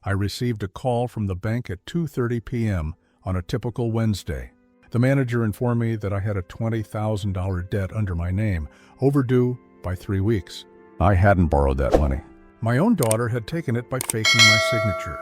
I received a call from the bank at 2:30 p.m. on a typical Wednesday. The manager informed me that I had a $20,000 debt under my name, overdue by 3 weeks. I hadn't borrowed that money. My own daughter had taken it by faking my signature.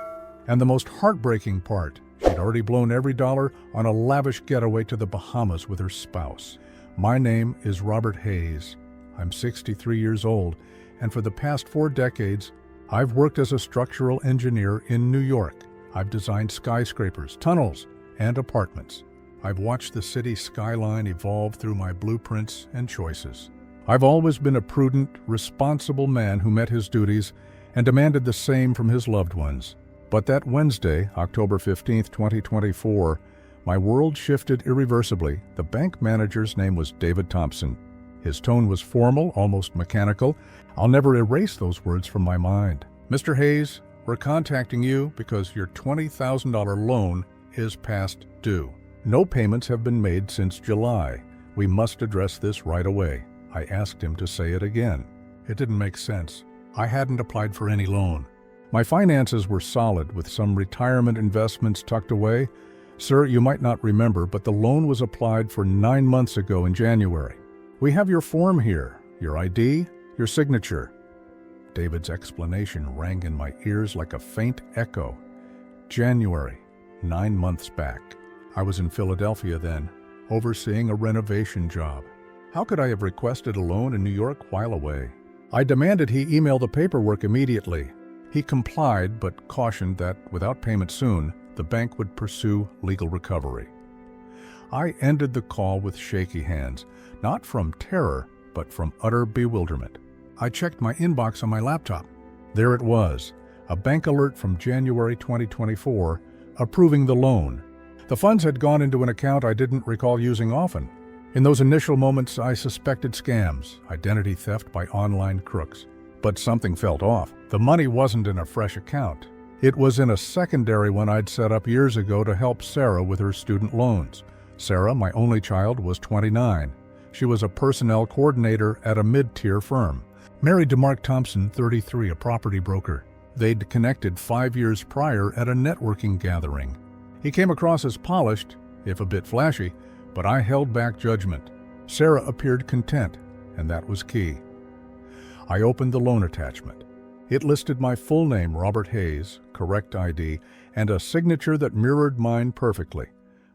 And the most heartbreaking part, she'd already blown every dollar on a lavish getaway to the Bahamas with her spouse. My name is Robert Hayes. I'm 63 years old, and for the past 4 decades, I've worked as a structural engineer in New York. I've designed skyscrapers, tunnels, and apartments. I've watched the city skyline evolve through my blueprints and choices. I've always been a prudent, responsible man who met his duties and demanded the same from his loved ones. But that Wednesday, October 15, 2024, my world shifted irreversibly. The bank manager's name was David Thompson. His tone was formal, almost mechanical. I'll never erase those words from my mind. "Mr. Hayes, we're contacting you because your $20,000 loan is past due. No payments have been made since July. We must address this right away." I asked him to say it again. It didn't make sense. I hadn't applied for any loan. My finances were solid, with some retirement investments tucked away. "Sir, you might not remember, but the loan was applied for 9 months ago in January. We have your form here, your ID, your signature." David's explanation rang in my ears like a faint echo. January, 9 months back. I was in Philadelphia then, overseeing a renovation job. How could I have requested a loan in New York while away? I demanded he email the paperwork immediately. He complied, but cautioned that without payment soon, the bank would pursue legal recovery. I ended the call with shaky hands, not from terror, but from utter bewilderment. I checked my inbox on my laptop. There it was, a bank alert from January 2024, approving the loan. The funds had gone into an account I didn't recall using often. In those initial moments, I suspected scams, identity theft by online crooks. But something felt off. The money wasn't in a fresh account. It was in a secondary one I'd set up years ago to help Sarah with her student loans. Sarah, my only child, was 29. She was a personnel coordinator at a mid-tier firm. Married to Mark Thompson, 33, a property broker. They'd connected 5 years prior at a networking gathering. He came across as polished, if a bit flashy, but I held back judgment. Sarah appeared content, and that was key. I opened the loan attachment. It listed my full name, Robert Hayes, correct ID, and a signature that mirrored mine perfectly.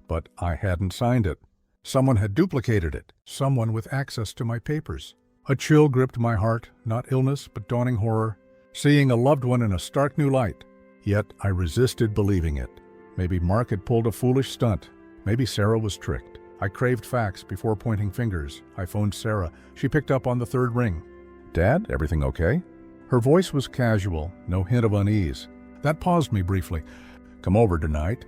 But I hadn't signed it. Someone had duplicated it, someone with access to my papers. A chill gripped my heart, not illness, but dawning horror, seeing a loved one in a stark new light. Yet I resisted believing it. Maybe Mark had pulled a foolish stunt. Maybe Sarah was tricked. I craved facts before pointing fingers. I phoned Sarah. She picked up on the third ring. "Dad, everything okay?" Her voice was casual, no hint of unease. That paused me briefly. "Come over tonight."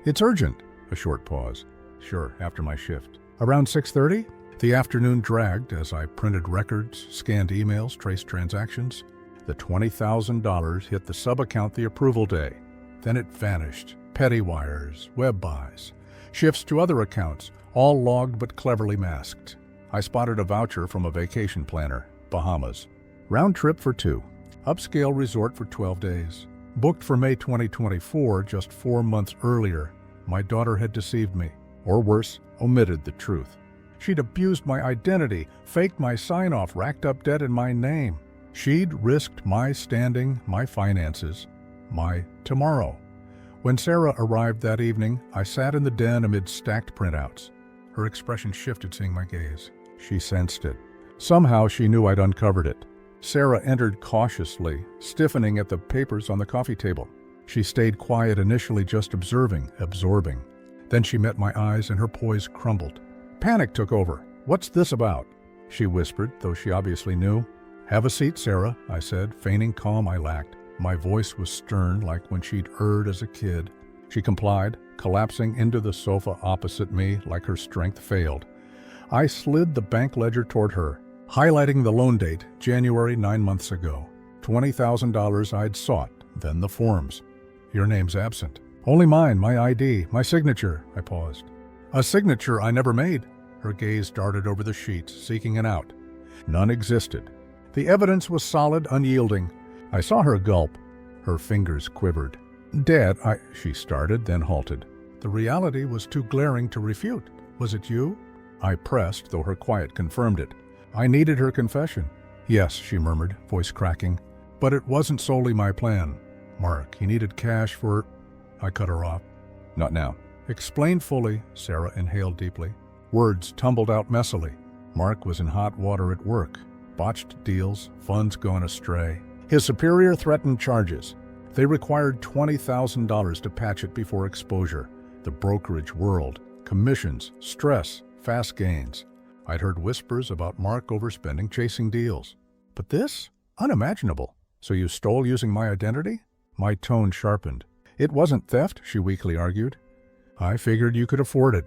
"It's urgent." A short pause. "Sure, after my shift." "Around 6:30? The afternoon dragged as I printed records, scanned emails, traced transactions. The $20,000 hit the sub-account the approval day. Then it vanished. Petty wires, web buys, shifts to other accounts, all logged but cleverly masked. I spotted a voucher from a vacation planner, Bahamas. Round trip for 2. Upscale resort for 12 days. Booked for May 2024, just 4 months earlier. My daughter had deceived me, or worse, omitted the truth. She'd abused my identity, faked my sign-off, racked up debt in my name. She'd risked my standing, my finances, my tomorrow. When Sarah arrived that evening, I sat in the den amid stacked printouts. Her expression shifted seeing my gaze. She sensed it. Somehow she knew I'd uncovered it. Sarah entered cautiously, stiffening at the papers on the coffee table. She stayed quiet initially, just observing, absorbing. Then she met my eyes and her poise crumbled. Panic took over. "What's this about?" she whispered, though she obviously knew. "Have a seat, Sarah," I said, feigning calm I lacked. My voice was stern, like when she'd erred as a kid. She complied, collapsing into the sofa opposite me like her strength failed. I slid the bank ledger toward her, highlighting the loan date, January 9 months ago. $20,000 I'd sought, then the forms. "Your name's absent." "Only mine, my ID, my signature," I paused. "A signature I never made." Her gaze darted over the sheets, seeking an out. None existed. The evidence was solid, unyielding. I saw her gulp. Her fingers quivered. "Dad, she started, then halted. The reality was too glaring to refute. Was it you?" I pressed, though her quiet confirmed it. I needed her confession. "Yes," she murmured, voice cracking. "But it wasn't solely my plan. Mark, he needed cash for—" I cut her off. "Not now." "Explain fully," Sarah inhaled deeply. Words tumbled out messily. Mark was in hot water at work. Botched deals, funds gone astray. His superior threatened charges. They required $20,000 to patch it before exposure. The brokerage world, commissions, stress, fast gains. I'd heard whispers about Mark overspending chasing deals. But this? Unimaginable. "So you stole using my identity?" My tone sharpened. "It wasn't theft," she weakly argued. "I figured you could afford it.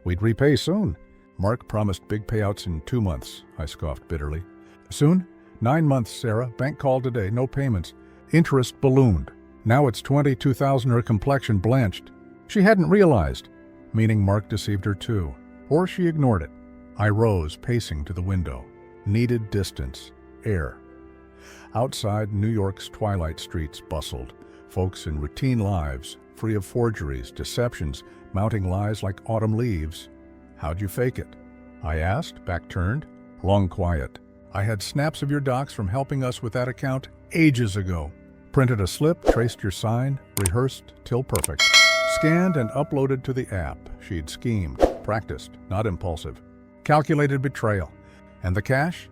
We'd repay soon." "Mark promised big payouts in 2 months," I scoffed bitterly. "Soon? 9 months, Sarah. Bank called today, no payments. Interest ballooned. Now it's 22,000, her complexion blanched. She hadn't realized, meaning Mark deceived her too. Or she ignored it. I rose, pacing to the window. Needed distance, air. Outside, New York's twilight streets bustled. Folks in routine lives, free of forgeries, deceptions, mounting lies like autumn leaves. "How'd you fake it?" I asked, back turned. Long quiet. "I had snaps of your docs from helping us with that account ages ago. Printed a slip, traced your sign, rehearsed till perfect. Scanned and uploaded to the app." She'd schemed, practiced, not impulsive. "Calculated betrayal. And the cash?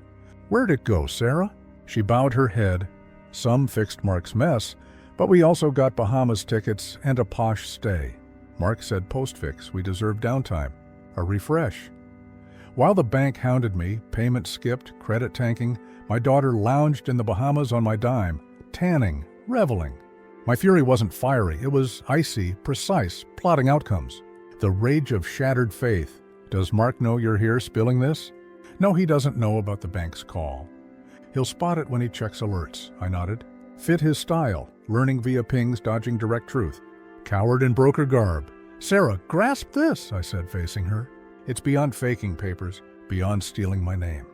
Where'd it go, Sarah?" She bowed her head. "Some fixed Mark's mess, but we also got Bahamas tickets and a posh stay. Mark said postfix, we deserved downtime. A refresh." While the bank hounded me, payment skipped, credit tanking, my daughter lounged in the Bahamas on my dime, tanning, reveling. My fury wasn't fiery, it was icy, precise, plotting outcomes. The rage of shattered faith. "Does Mark know you're here spilling this?" "No, he doesn't know about the bank's call. He'll spot it when he checks alerts," I nodded. Fit his style, learning via pings, dodging direct truth. Coward in broker garb. "Sarah, grasp this," I said, facing her. "It's beyond faking papers, beyond stealing my name.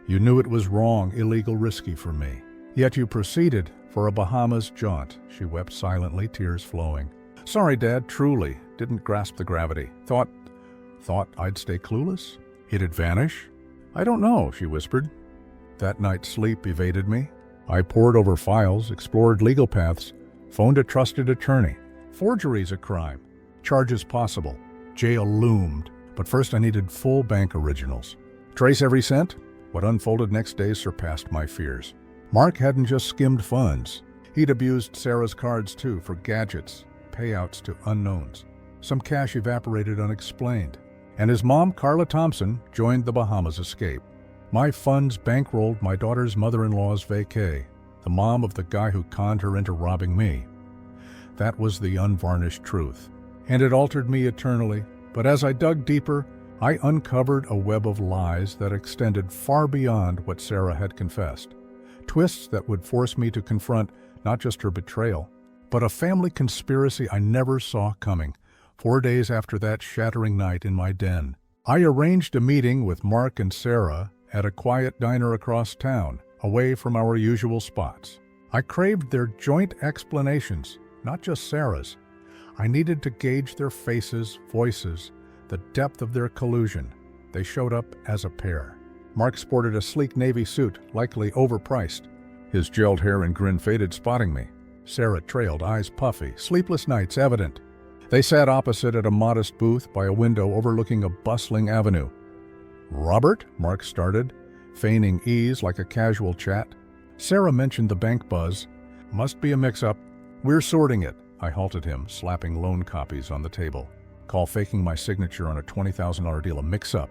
You knew it was wrong, illegal, risky for me. Yet you proceeded for a Bahamas jaunt." She wept silently, tears flowing. "Sorry, Dad, truly. Didn't grasp the gravity. Thought I'd stay clueless? It'd vanish?" "I don't know," she whispered. That night sleep evaded me. I pored over files, explored legal paths, phoned a trusted attorney. Forgery's a crime. Charges possible. Jail loomed. But first I needed full bank originals. Trace every cent? What unfolded next day surpassed my fears. Mark hadn't just skimmed funds. He'd abused Sarah's cards too, for gadgets, payouts to unknowns. Some cash evaporated unexplained. And his mom, Carla Thompson, joined the Bahamas escape. My funds bankrolled my daughter's mother-in-law's vacay, the mom of the guy who conned her into robbing me. That was the unvarnished truth. And it altered me eternally. But as I dug deeper, I uncovered a web of lies that extended far beyond what Sarah had confessed. Twists that would force me to confront not just her betrayal, but a family conspiracy I never saw coming. 4 days after that shattering night in my den, I arranged a meeting with Mark and Sarah at a quiet diner across town, away from our usual spots. I craved their joint explanations, not just Sarah's. I needed to gauge their faces, voices, the depth of their collusion. They showed up as a pair. Mark sported a sleek navy suit, likely overpriced. His gelled hair and grin faded, spotting me. Sarah trailed, eyes puffy, sleepless nights evident. They sat opposite at a modest booth by a window overlooking a bustling avenue. "Robert?" Mark started, feigning ease like a casual chat. Sarah mentioned the bank buzz. "Must be a mix-up. We're sorting it." I halted him, slapping loan copies on the table. Call faking my signature on a $20,000 deal a mix-up.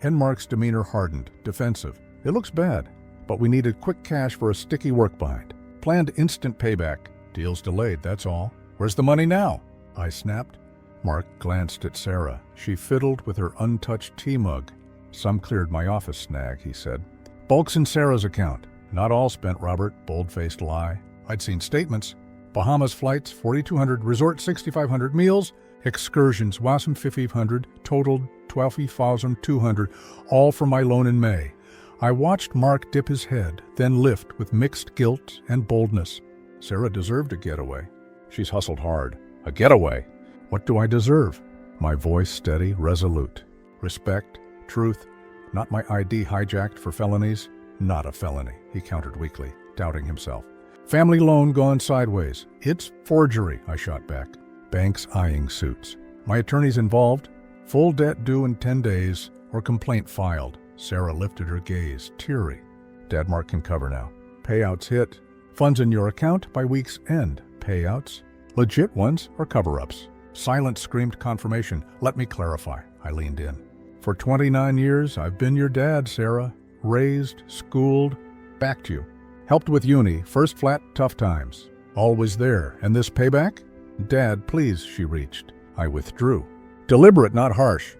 And Mark's demeanor hardened, defensive. "It looks bad, but we needed quick cash for a sticky work bind. Planned instant payback. Deal's delayed, that's all. Where's the money now?" I snapped. Mark glanced at Sarah. She fiddled with her untouched tea mug. "Some cleared my office snag," he said. "Bulk's in Sarah's account. Not all spent, Robert," bold-faced lie. I'd seen statements. Bahamas flights, 4,200, resort 6,500, meals, excursions, Wasm 5,500, totaled 12,200, all from my loan in May. I watched Mark dip his head, then lift with mixed guilt and boldness. Sarah deserved a getaway. She's hustled hard. A getaway? What do I deserve? My voice steady, resolute. Respect, truth, not my ID hijacked for felonies. Not a felony, he countered weakly, doubting himself. Family loan gone sideways. It's forgery, I shot back. Banks eyeing suits. My attorney's involved. Full debt due in 10 days or complaint filed. Sarah lifted her gaze, teary. Dad, Mark can cover now. Payouts hit. Funds in your account by week's end. Payouts? Legit ones or cover-ups? Silence screamed confirmation. Let me clarify. I leaned in. For 29 years, I've been your dad, Sarah. Raised, schooled, backed you. Helped with uni, first flat, tough times. Always there. And this payback? Dad, please, she reached. I withdrew. Deliberate, not harsh.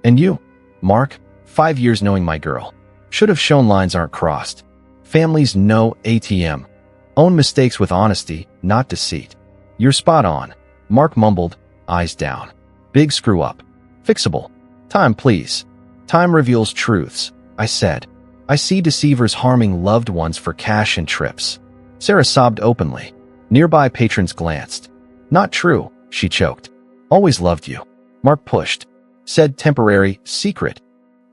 And you, Mark, 5 years knowing my girl. Should have shown lines aren't crossed. Families no ATM. Own mistakes with honesty, not deceit. You're spot on. Mark mumbled, eyes down. Big screw up. Fixable. Time, please. Time reveals truths, I said. I see deceivers harming loved ones for cash and trips. Sarah sobbed openly. Nearby patrons glanced. Not true, she choked. Always loved you. Mark pushed. Said temporary, secret.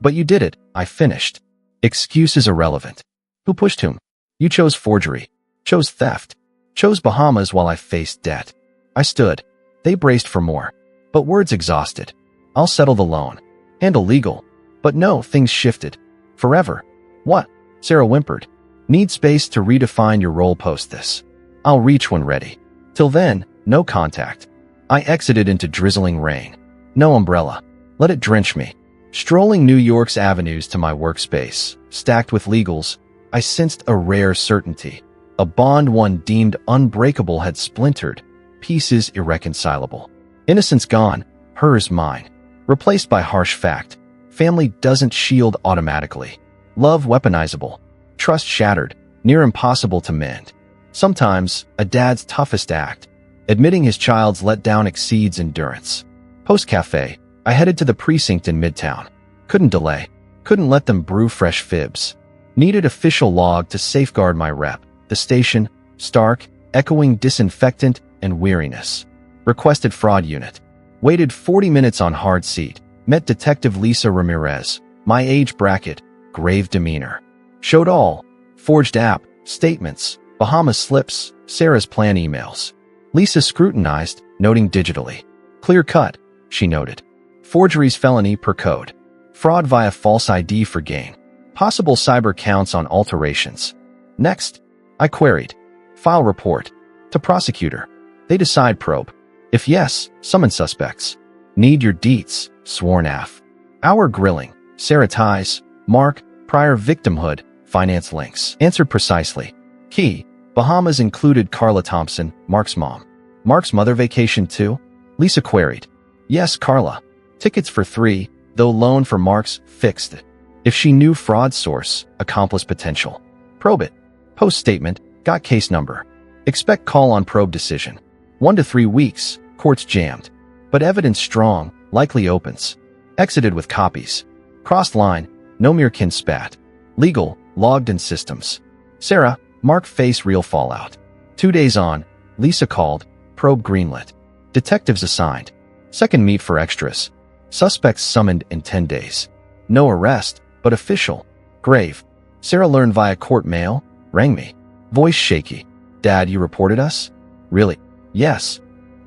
But you did it, I finished. Excuses irrelevant. Who pushed whom? You chose forgery. Chose theft. Chose Bahamas while I faced debt. I stood. They braced for more. But words exhausted. I'll settle the loan. Handle legal. But no, things shifted. Forever. What? Sarah whimpered. Need space to redefine your role post this. I'll reach when ready. Till then, no contact. I exited into drizzling rain. No umbrella. Let it drench me. Strolling New York's avenues to my workspace, stacked with legals, I sensed a rare certainty. A bond one deemed unbreakable had splintered, pieces irreconcilable. Innocence gone, hers mine. Replaced by harsh fact. Family doesn't shield automatically. Love weaponizable. Trust shattered, near impossible to mend. Sometimes, a dad's toughest act. Admitting his child's letdown exceeds endurance. Post-cafe, I headed to the precinct in Midtown. Couldn't delay. Couldn't let them brew fresh fibs. Needed official log to safeguard my rep. The station, stark, echoing disinfectant and weariness. Requested fraud unit. Waited 40 minutes on hard seat. Met Detective Lisa Ramirez. My age bracket, grave demeanor. Showed all. Forged app, statements, Bahamas slips, Sarah's plan emails. Lisa scrutinized, noting digitally. Clear cut, she noted. Forgery's felony per code. Fraud via false ID for gain. Possible cyber counts on alterations. Next, I queried. File report. To prosecutor. They decide probe. If yes, summon suspects. Need your deets, sworn AF. Hour grilling. Sarah ties. Mark, prior victimhood, finance links. Answered precisely. Key. Bahamas included Carla Thompson, Mark's mom. Mark's mother vacation too? Lisa queried. Yes, Carla. Tickets for 3, though loan for Mark's fixed. If she knew fraud source, accomplice potential. Probe it. Post statement, got case number. Expect call on probe decision. 1 to 3 weeks, courts jammed. But evidence strong, likely opens. Exited with copies. Crossed line, no mere kin spat. Legal, logged in systems. Sarah, Mark face real fallout. 2 days on, Lisa called, probe greenlit. Detectives assigned. Second meet for extras. Suspects summoned in 10 days. No arrest, but official. Grave. Sarah learned via court mail, rang me. Voice shaky. Dad, you reported us? Really? Yes.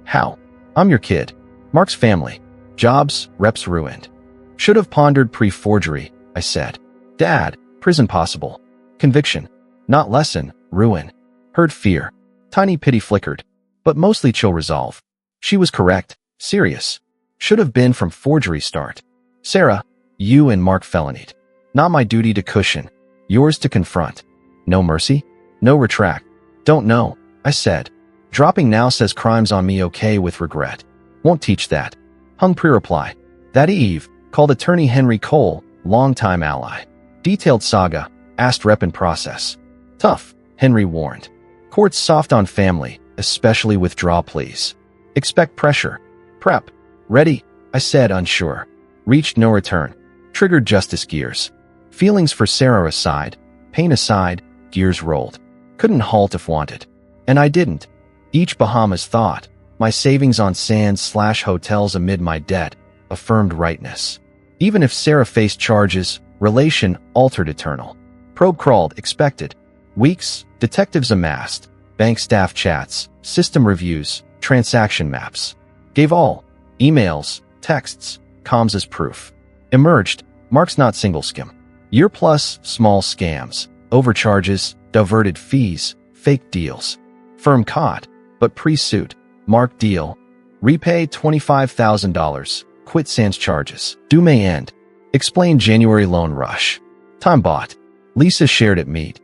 How? I'm your kid. Mark's family. Jobs, reps ruined. Should have pondered pre-forgery, I said. Dad, prison possible. Conviction. Not lesson, ruin. Heard fear. Tiny pity flickered. But mostly chill resolve. She was correct. Serious. Should have been from forgery start. Sarah, you and Mark felonied. Not my duty to cushion. Yours to confront. No mercy? No retract. Don't know, I said. Dropping now says crimes on me okay with regret. Won't teach that. Hung pre-reply. That eve, called attorney Henry Cole, longtime ally. Detailed saga, asked rep in process. Tough, Henry warned. Courts soft on family, especially withdraw pleas. Expect pressure. Prep. Ready, I said unsure. Reached no return. Triggered justice gears. Feelings for Sarah aside, pain aside, gears rolled. Couldn't halt if wanted. And I didn't. Each Bahamas thought, my savings on sands/hotels amid my debt, affirmed rightness. Even if Sarah faced charges, relation altered eternal. Probe crawled, expected. Weeks, detectives amassed. Bank staff chats, system reviews, transaction maps. Gave all. Emails, texts, comms as proof. Emerged, Mark's not single skim. Year plus, small scams, overcharges, diverted fees, fake deals. Firm caught, but pre-suit. Mark deal. Repay $25,000. Quit sans charges. Due may end. Explain January loan rush. Time bought. Lisa shared at meet.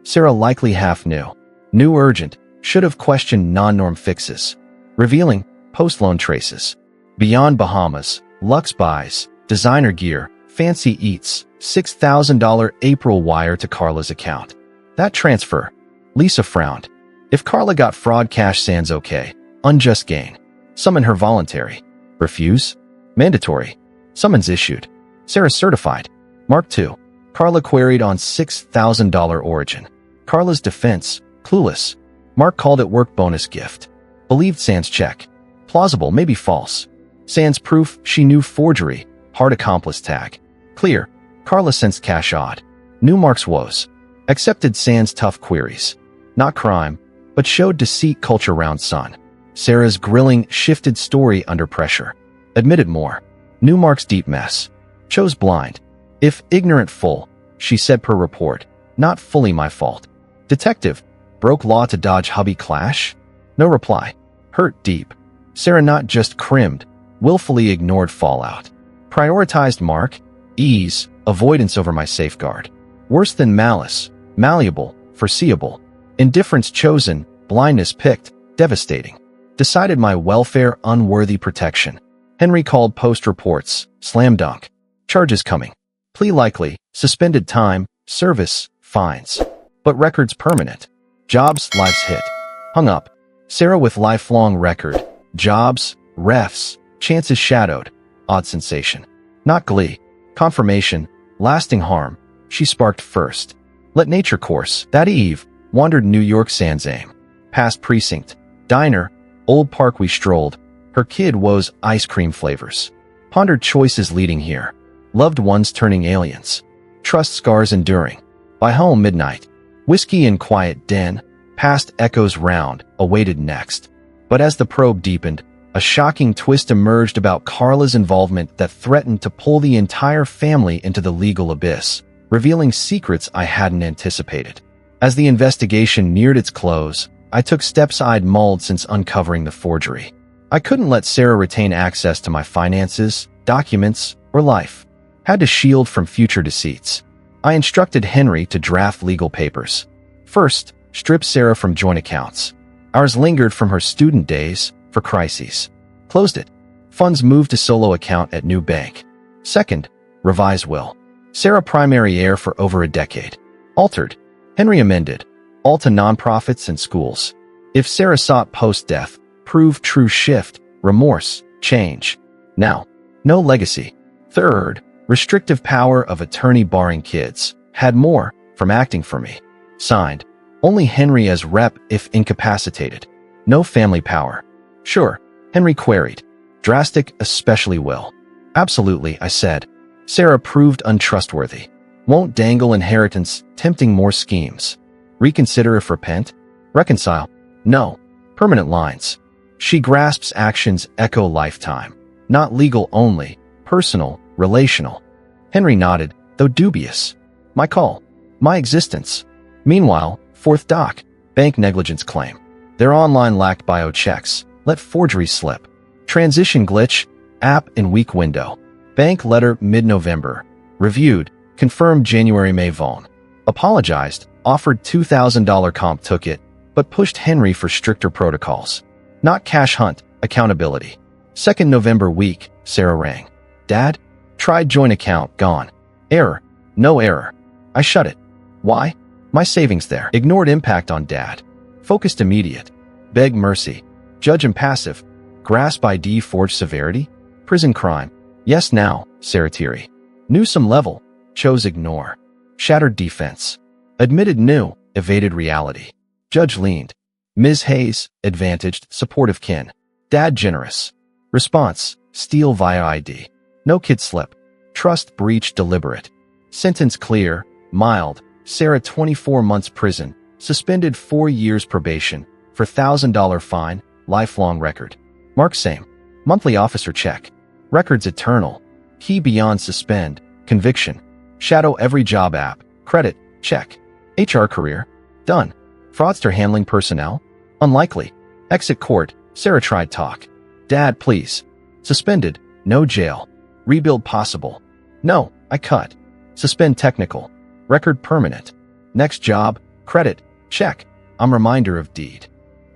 Sarah likely half knew. New urgent. Should have questioned non-norm fixes. Revealing post-loan traces. Beyond Bahamas. Luxe buys. Designer gear. Fancy eats. $6,000 April wire to Carla's account. That transfer. Lisa frowned. If Carla got fraud cash sans okay. Unjust gain. Summon her voluntary. Refuse? Mandatory. Summons issued. Sarah certified. Mark 2. Carla queried on $6,000 origin. Carla's defense. Clueless. Mark called it work bonus gift. Believed sans check. Plausible, maybe false. Sans proof, she knew forgery. Hard accomplice tag. Clear. Carla sensed cash odd. Knew Mark's woes. Accepted sans tough queries. Not crime, but showed deceit culture round son. Sarah's grilling shifted story under pressure. Admitted more. Knew Mark's deep mess. Chose blind. If ignorant full, she said per report. Not fully my fault. Detective. Broke law to dodge hubby clash? No reply. Hurt deep. Sarah not just crimmed, willfully ignored fallout. Prioritized Mark. Ease. Avoidance over my safeguard. Worse than malice. Malleable. Foreseeable. Indifference chosen. Blindness picked. Devastating. Decided my welfare unworthy protection. Henry called post reports. Slam dunk. Charges coming. Plea likely. Suspended time. Service. Fines. But records permanent. Jobs. Lives hit. Hung up. Sarah with lifelong record. Jobs. Refs. Chances shadowed. Odd sensation. Not glee. Confirmation. Lasting harm. She sparked first. Let nature course. That eve. Wandered New York sans aim. Past precinct. Diner. Old park we strolled. Her kid woes ice cream flavors. Pondered choices leading here. Loved ones turning aliens. Trust scars enduring. By home midnight. Whiskey in quiet den. Past echoes round. Awaited next. But as the probe deepened, a shocking twist emerged about Carla's involvement that threatened to pull the entire family into the legal abyss, revealing secrets I hadn't anticipated. As the investigation neared its close, I took steps I'd mulled since uncovering the forgery. I couldn't let Sarah retain access to my finances, documents, or life. Had to shield from future deceits. I instructed Henry to draft legal papers. First, strip Sarah from joint accounts. Ours lingered from her student days for crises. Closed it. Funds moved to solo account at new bank. Second, revise will. Sarah primary heir for over a decade. Altered. Henry amended. All to nonprofits and schools. If Sarah sought post-death, prove true shift, remorse, change. Now, no legacy. Third, restrictive power of attorney barring kids. Had more from acting for me. Signed. Only Henry as rep if incapacitated. No family power. Sure, Henry queried. Drastic, especially will. Absolutely, I said. Sarah proved untrustworthy. Won't dangle inheritance, tempting more schemes. Reconsider if repent? Reconcile? No. Permanent lines. She grasps actions echo lifetime. Not legal only, personal, relational. Henry nodded, though dubious. My call. My existence. Meanwhile, fourth doc. Bank negligence claim. Their online lacked bio checks. Let forgery slip. Transition glitch. App in week window. Bank letter mid-November. Reviewed. Confirmed January-May Vaughn. Apologized. Offered $2,000 comp took it, but pushed Henry for stricter protocols. Not cash hunt, accountability. 2nd November week, Sarah rang. Dad? Tried joint account, gone. Error. No error. I shut it. Why? My savings there. Ignored impact on Dad. Focused immediate. Beg mercy. Judge impassive. Grasp ID forged severity? Prison crime. Yes now, Sarah teary. Knew some level. Chose ignore. Shattered defense. Admitted new, evaded reality. Judge leaned. Ms. Hayes, advantaged, supportive kin. Dad, generous. Response, steal via ID. No kid slip. Trust breach, deliberate. Sentence clear, mild. Sarah, 24 months prison, suspended 4 years probation, for $1,000 fine, lifelong record. Mark, same. Monthly officer check. Records eternal. Key beyond suspend, conviction. Shadow every job app, credit, check. HR career, done. Fraudster handling personnel, unlikely. Exit court, Sarah tried talk. Dad, please. Suspended, no jail. Rebuild possible. No, I cut. Suspend technical. Record permanent. Next job, credit, check. I'm reminder of deed.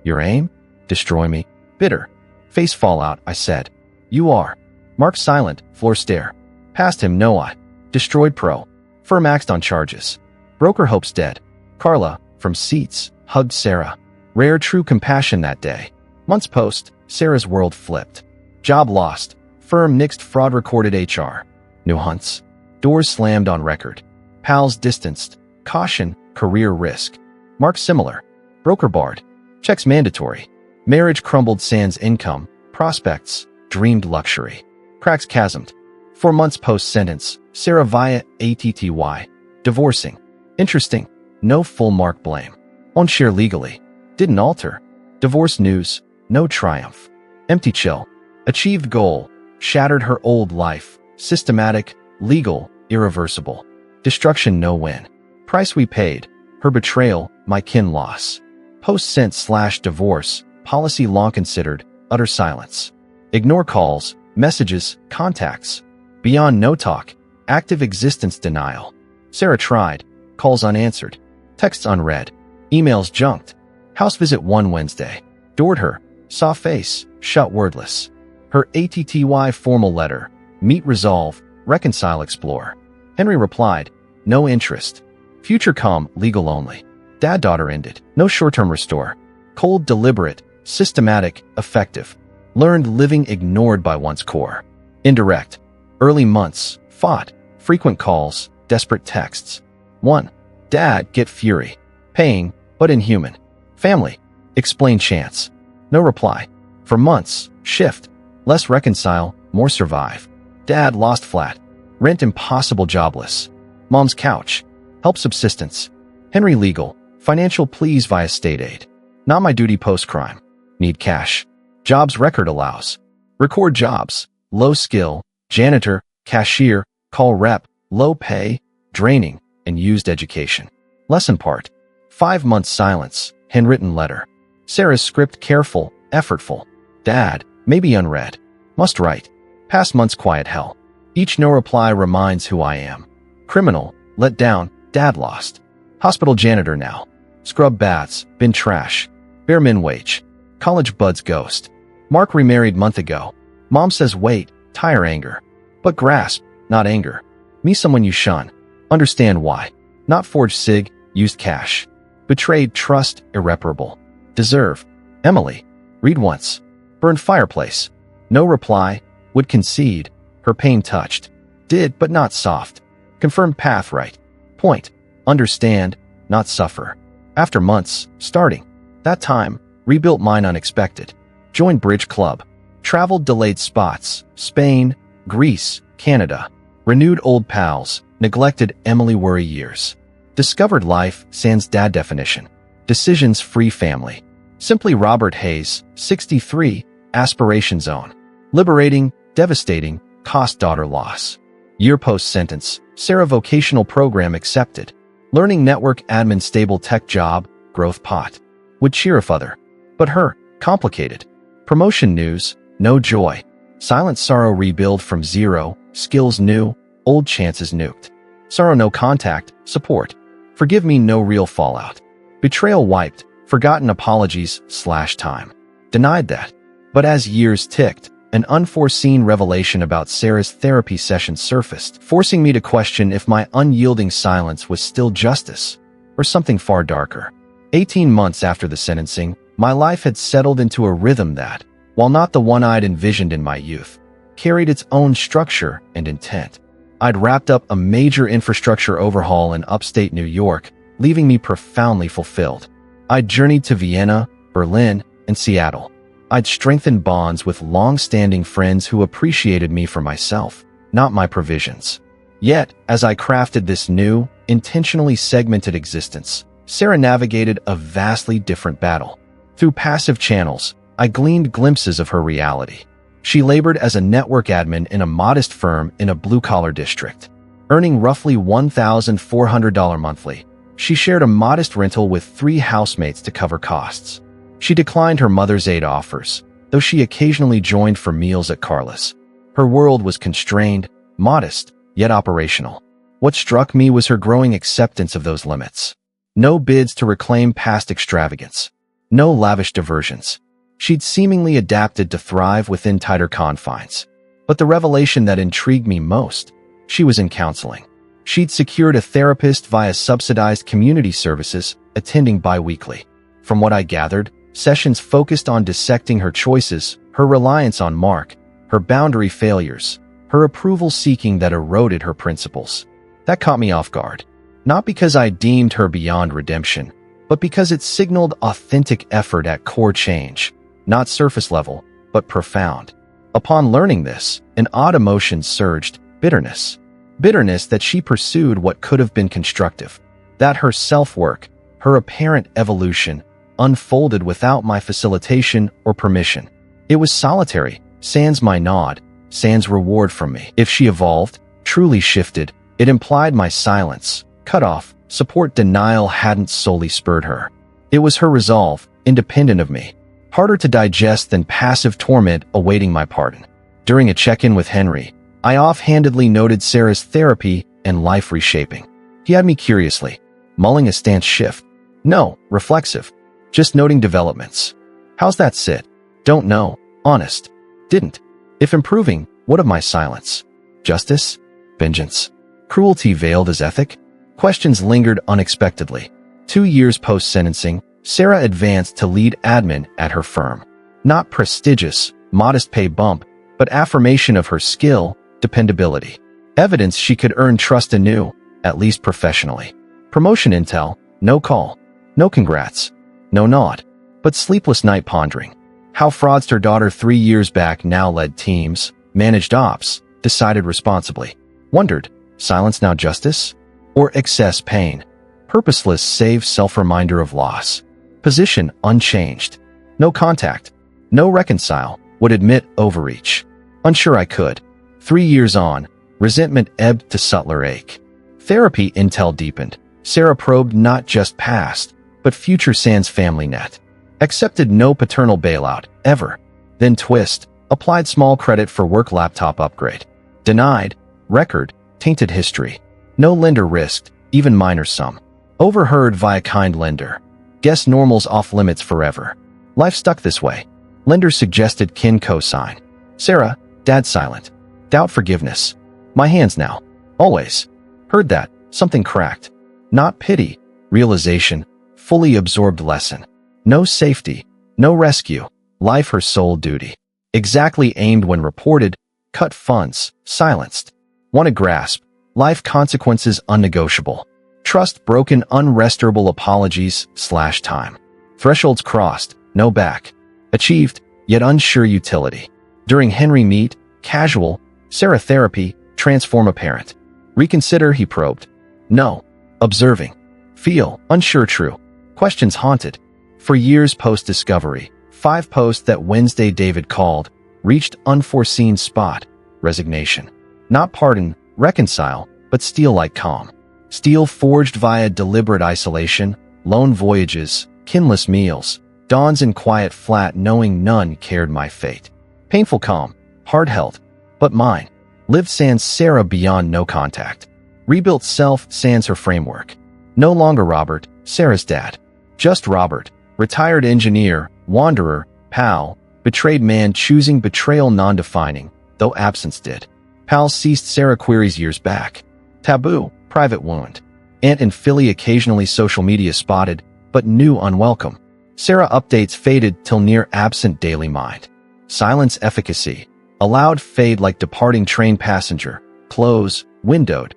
Your aim? Destroy me. Bitter. Face fallout, I said. You are. Mark silent, floor stare. Past him, no I. Destroyed pro. Firm axed on charges. Broker hopes dead. Carla, from seats, hugged Sarah. Rare true compassion that day. Months post, Sarah's world flipped. Job lost. Firm nixed fraud recorded HR. New hunts. Doors slammed on record. Pals distanced. Caution, career risk. Mark similar. Broker barred. Checks mandatory. Marriage crumbled sans income. Prospects, dreamed luxury. Cracks chasmed. 4 months post-sentence, Sarah via ATTY. Divorcing. Interesting. No full Mark blame. On share legally. Didn't alter. Divorce news. No triumph. Empty chill. Achieved goal. Shattered her old life. Systematic. Legal. Irreversible. Destruction no win. Price we paid. Her betrayal. My kin loss. Post-sent/divorce. Policy long considered. Utter silence. Ignore calls. Messages. Contacts. Beyond no talk. Active existence denial. Sarah tried. Calls unanswered. Texts unread. Emails junked. House visit 1 Wednesday. Adored her. Saw face. Shut wordless. Her ATTY formal letter. Meet resolve. Reconcile explore. Henry replied. No interest. Future calm. Legal only. Dad-daughter ended. No short-term restore. Cold deliberate. Systematic. Effective. Learned living ignored by one's core. Indirect. Early months. Fought. Frequent calls. Desperate texts. 1. Dad, get fury. Paying, but inhuman. Family. Explain chance. No reply. For months. Shift. Less reconcile, more survive. Dad lost flat. Rent impossible jobless. Mom's couch. Help subsistence. Henry legal. Financial pleas via state aid. Not my duty post-crime. Need cash. Jobs record allows. Record jobs. Low skill. Janitor. Cashier. Call rep. Low pay. Draining. And used education. Lesson part. 5 months silence. Handwritten letter. Sarah's script careful. Effortful. Dad. Maybe unread. Must write. Past months quiet hell. Each no reply reminds who I am. Criminal. Let down. Dad lost. Hospital janitor now. Scrub baths. Bin trash. Bare min wage. College buds ghost. Mark remarried month ago. Mom says wait. Tire anger. But grasp. Not anger. Me someone you shun. Understand why. Not forged sig. Used cash. Betrayed trust. Irreparable. Deserve. Emily. Read once. Burned fireplace. No reply. Would concede. Her pain touched. Did but not soft. Confirmed path right. Point. Understand. Not suffer. After months. Starting. That time. Rebuilt mine unexpected. Joined bridge club. Traveled delayed spots. Spain. Greece. Canada. Renewed old pals. Neglected Emily worry years. Discovered life. Sans dad definition. Decisions free family. Simply Robert Hayes. 63. Aspiration zone. Liberating. Devastating. Cost daughter loss. Year post sentence. Sarah vocational program accepted. Learning network admin stable tech job. Growth pot. Would cheer if other. But her. Complicated. Promotion news. No joy. Silent sorrow rebuild from zero. Skills new. Old chances nuked. Sorrow no contact. Support. Forgive me no real fallout. Betrayal wiped. Forgotten apologies/time. Denied that. But as years ticked, an unforeseen revelation about Sarah's therapy session surfaced, forcing me to question if my unyielding silence was still justice, or something far darker. 18 months after the sentencing, my life had settled into a rhythm that, while not the one I'd envisioned in my youth, carried its own structure and intent. I'd wrapped up a major infrastructure overhaul in upstate New York, leaving me profoundly fulfilled. I'd journeyed to Vienna, Berlin, and Seattle. I'd strengthened bonds with long-standing friends who appreciated me for myself, not my provisions. Yet, as I crafted this new, intentionally segmented existence, Sarah navigated a vastly different battle. Through passive channels, I gleaned glimpses of her reality. She labored as a network admin in a modest firm in a blue-collar district. Earning roughly $1,400 monthly, she shared a modest rental with 3 housemates to cover costs. She declined her mother's aid offers, though she occasionally joined for meals at Carla's. Her world was constrained, modest, yet operational. What struck me was her growing acceptance of those limits. No bids to reclaim past extravagance. No lavish diversions. She'd seemingly adapted to thrive within tighter confines. But the revelation that intrigued me most, she was in counseling. She'd secured a therapist via subsidized community services, attending bi-weekly. From what I gathered, sessions focused on dissecting her choices, her reliance on Mark, her boundary failures, her approval seeking that eroded her principles. That caught me off guard. Not because I deemed her beyond redemption, but because it signaled authentic effort at core change, not surface level, but profound. Upon learning this, an odd emotion surged, bitterness. Bitterness that she pursued what could have been constructive. That her self-work, her apparent evolution, unfolded without my facilitation or permission. It was solitary, sans my nod, sans reward from me. If she evolved, truly shifted, it implied my silence, cutoff, support denial hadn't solely spurred her. It was her resolve, independent of me. Harder to digest than passive torment awaiting my pardon. During a check-in with Henry, I offhandedly noted Sarah's therapy and life reshaping. He had me curiously, mulling a stance shift. No, reflexive. Just noting developments. How's that sit? Don't know. Honest. Didn't. If improving, what of my silence? Justice? Vengeance? Cruelty veiled as ethic? Questions lingered unexpectedly. 2 years post-sentencing, Sarah advanced to lead admin at her firm. Not prestigious, modest pay bump, but affirmation of her skill, dependability. Evidence she could earn trust anew, at least professionally. Promotion intel, no call. No congrats. No nod. But sleepless night pondering. How fraudster daughter 3 years back now led teams, managed ops, decided responsibly. Wondered, silence now justice? Or excess pain? Purposeless save self-reminder of loss. Position unchanged. No contact. No reconcile. Would admit overreach. Unsure I could. 3 years on, resentment ebbed to subtler ache. Therapy intel deepened. Sarah probed not just past, but future sans family net. Accepted no paternal bailout, ever. Then twist, applied small credit for work laptop upgrade. Denied, record, tainted history. No lender risked, even minor sum. Overheard via kind lender. Guess normal's off limits forever. Life stuck this way. Lender suggested kin cosign. Sarah, dad silent. Doubt forgiveness. My hands now. Always. Heard that, something cracked. Not pity, realization, fully absorbed lesson. No safety, no rescue, life her sole duty. Exactly aimed when reported, cut funds, silenced. Want to grasp, life consequences unnegotiable. Trust broken, unrestorable apologies / time. Thresholds crossed, no back. Achieved, yet unsure utility. During Henry meet, casual, Sarah therapy, transform apparent. Reconsider, he probed. No. Observing. Feel, unsure true. Questions haunted. For years post-discovery, 5 posts that Wednesday David called, reached unforeseen spot, resignation. Not pardon, reconcile, but steel like calm. Steel forged via deliberate isolation, lone voyages, kinless meals, dawns in quiet flat knowing none cared my fate. Painful calm, hard-held, but mine. Lived sans Sarah beyond no contact. Rebuilt self sans her framework. No longer Robert, Sarah's dad. Just Robert, retired engineer, wanderer, pal, betrayed man choosing betrayal non-defining, though absence did. Pal ceased Sarah queries years back. Taboo, private wound. Aunt and Philly occasionally social media spotted, but new unwelcome. Sarah updates faded till near absent daily mind. Silence efficacy. Allowed fade like departing train passenger. Close, windowed,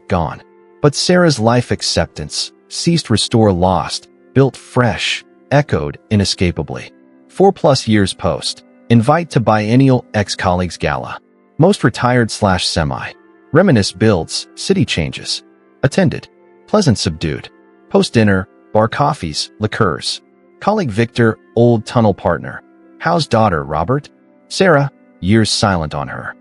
gone. But Sarah's life acceptance ceased restore lost, built fresh, echoed inescapably. 4+ years post. Invite to biennial ex-colleagues gala. Most retired/semi. Reminisce builds, city changes. Attended. Pleasant subdued. Post-dinner, bar coffees, liqueurs. Colleague Victor, old tunnel partner. How's daughter, Robert? Sarah, years silent on her.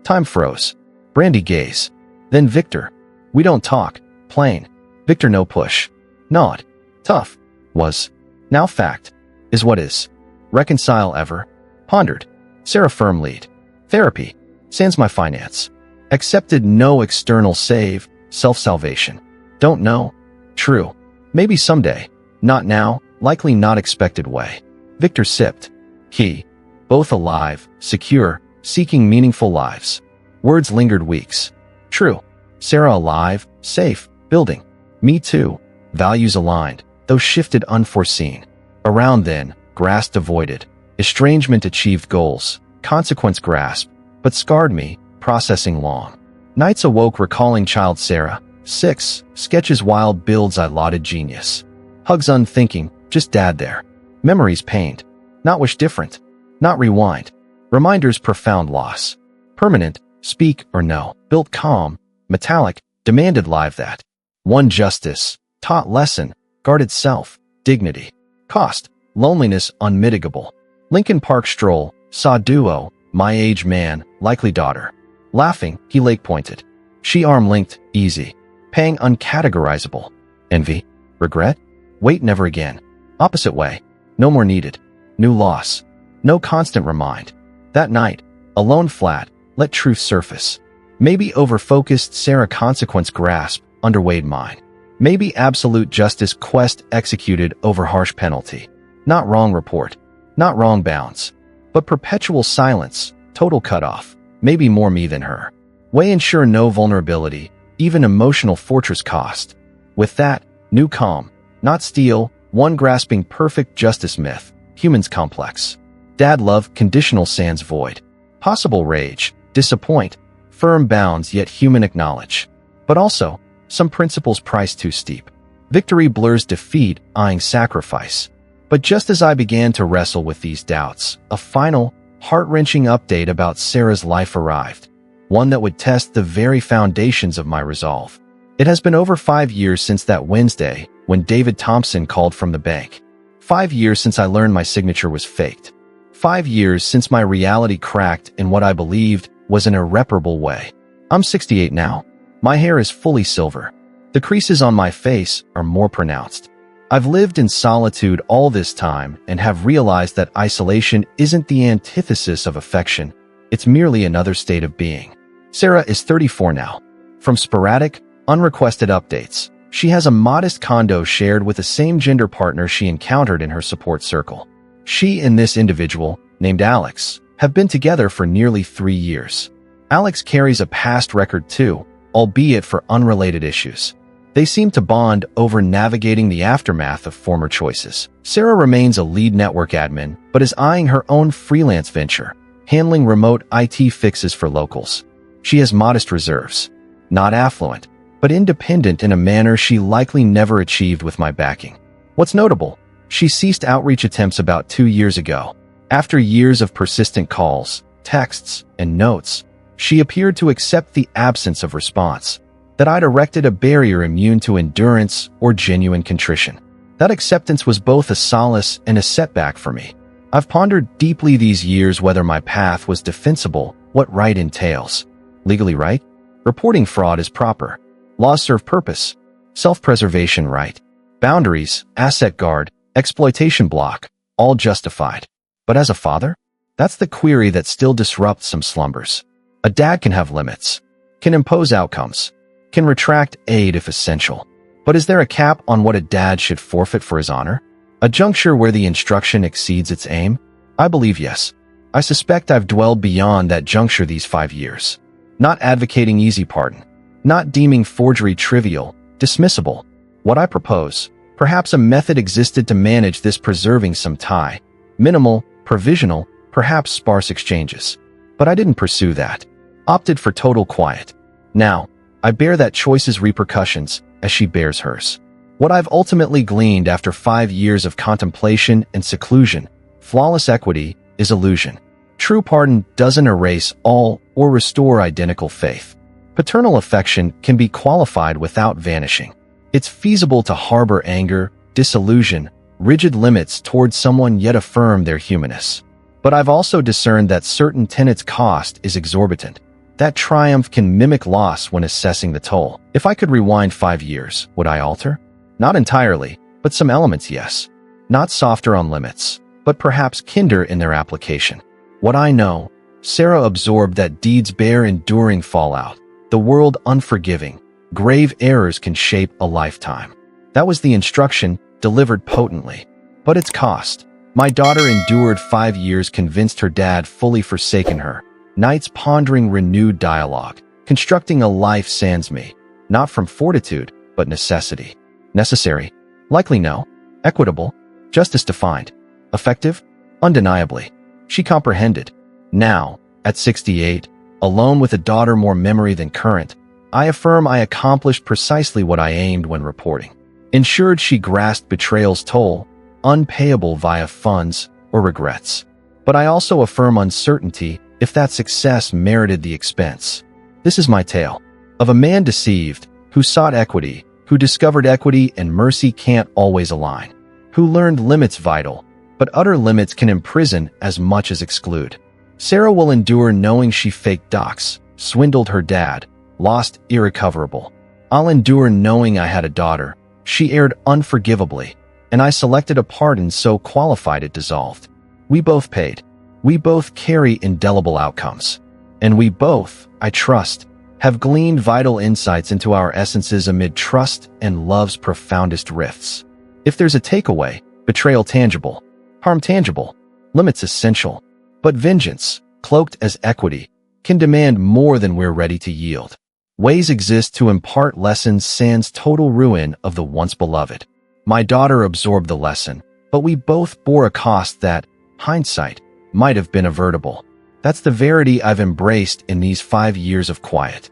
Time froze. Brandy gaze. Then Victor. We don't talk. Plain. Victor no push. Nod. Tough. Was. Now fact. Is what is. Reconcile ever? Pondered. Sarah firm lead. Therapy. Sans my finance. Accepted no external save. Self-salvation. Don't know. True. Maybe someday. Not now. Likely not expected way. Victor sipped. He. Both alive, secure, seeking meaningful lives. Words lingered weeks. True. Sarah alive, safe, building. Me too. Values aligned, though shifted unforeseen. Around then, grasped avoided. Estrangement achieved goals. Consequence grasp, but scarred me, processing long. Nights awoke recalling child Sarah. 6. Sketches wild builds I lauded genius. Hugs unthinking, just dad there. Memories pained. Not wish different. Not rewind. Reminders profound loss. Permanent, speak or no. Built calm, metallic, demanded live that. One justice, taught lesson, guarded self, dignity. Cost, loneliness unmitigable. Lincoln Park stroll, saw duo, my age man, likely daughter. Laughing, he lake pointed. She arm linked, easy. Pang uncategorizable. Envy, regret? Wait never again. Opposite way. No more needed. New loss. No constant remind. That night, alone flat, let truth surface. Maybe over-focused Sarah consequence grasp, underweighed mine. Maybe absolute justice quest executed over harsh penalty. Not wrong report. Not wrong bounds. But perpetual silence, total cutoff. Maybe more me than her. Way ensure no vulnerability, even emotional fortress cost. With that, new calm. Not steel, one grasping perfect justice myth. Humans complex. Dad love, conditional sans void. Possible rage, disappoint, firm bounds yet human acknowledge. But also, some principles price too steep. Victory blurs defeat, eyeing sacrifice. But just as I began to wrestle with these doubts, a final, heart-wrenching update about Sarah's life arrived. One that would test the very foundations of my resolve. It has been over 5 years since that Wednesday, when David Thompson called from the bank. 5 years since I learned my signature was faked. 5 years since my reality cracked in what I believed was an irreparable way. I'm 68 now. My hair is fully silver. The creases on my face are more pronounced. I've lived in solitude all this time and have realized that isolation isn't the antithesis of affection. It's merely another state of being. Sarah is 34 now. From sporadic, unrequested updates, she has a modest condo shared with the same gender partner she encountered in her support circle. She and this individual, named Alex, have been together for nearly 3 years. Alex carries a past record too, albeit for unrelated issues. They seem to bond over navigating the aftermath of former choices. Sarah remains a lead network admin, but is eyeing her own freelance venture, handling remote IT fixes for locals. She has modest reserves. Not affluent, but independent in a manner she likely never achieved with my backing. What's notable, she ceased outreach attempts about 2 years ago. After years of persistent calls, texts, and notes, she appeared to accept the absence of response, that I'd erected a barrier immune to endurance or genuine contrition. That acceptance was both a solace and a setback for me. I've pondered deeply these years whether my path was defensible, what right entails. Legally right? Reporting fraud is proper. Laws serve purpose. Self-preservation right. Boundaries, asset guard, exploitation block, all justified. But as a father? That's the query that still disrupts some slumbers. A dad can have limits, can impose outcomes, can retract aid if essential. But is there a cap on what a dad should forfeit for his honor? A juncture where the instruction exceeds its aim? I believe yes. I suspect I've dwelled beyond that juncture these 5 years. Not advocating easy pardon. Not deeming forgery trivial, dismissible. What I propose, perhaps a method existed to manage this, preserving some tie. Minimal, provisional, perhaps sparse exchanges. But I didn't pursue that. Opted for total quiet. Now, I bear that choice's repercussions as she bears hers. What I've ultimately gleaned after 5 years of contemplation and seclusion, flawless equity is illusion. True pardon doesn't erase all or restore identical faith. Paternal affection can be qualified without vanishing. It's feasible to harbor anger, disillusion, rigid limits towards someone yet affirm their humanness. But I've also discerned that certain tenets' cost is exorbitant. That triumph can mimic loss when assessing the toll. If I could rewind 5 years, would I alter? Not entirely, but some elements, yes. Not softer on limits, but perhaps kinder in their application. What I know, Sarah absorbed that deeds bear enduring fallout. The world unforgiving. Grave errors can shape a lifetime. That was the instruction, delivered potently. But its cost. My daughter endured 5 years convinced her dad fully forsaken her. Nights pondering renewed dialogue. Constructing a life sans me. Not from fortitude, but necessity. Necessary? Likely no. Equitable? Justice defined. Effective? Undeniably. She comprehended. Now, at 68, alone with a daughter more memory than current, I affirm I accomplished precisely what I aimed when reporting. Ensured she grasped betrayal's toll, unpayable via funds or regrets. But I also affirm uncertainty if that success merited the expense. This is my tale. Of a man deceived, who sought equity, who discovered equity and mercy can't always align, who learned limits vital, but utter limits can imprison as much as exclude. Sarah will endure knowing she faked docs, swindled her dad, lost irrecoverable. I'll endure knowing I had a daughter. She erred unforgivably, and I selected a pardon so qualified it dissolved. We both paid. We both carry indelible outcomes. And we both, I trust, have gleaned vital insights into our essences amid trust and love's profoundest rifts. If there's a takeaway, betrayal tangible, harm tangible, limits essential, but vengeance, cloaked as equity, can demand more than we're ready to yield. Ways exist to impart lessons sans total ruin of the once beloved. My daughter absorbed the lesson, but we both bore a cost that, hindsight, might have been avertible. That's the verity I've embraced in these 5 years of quiet.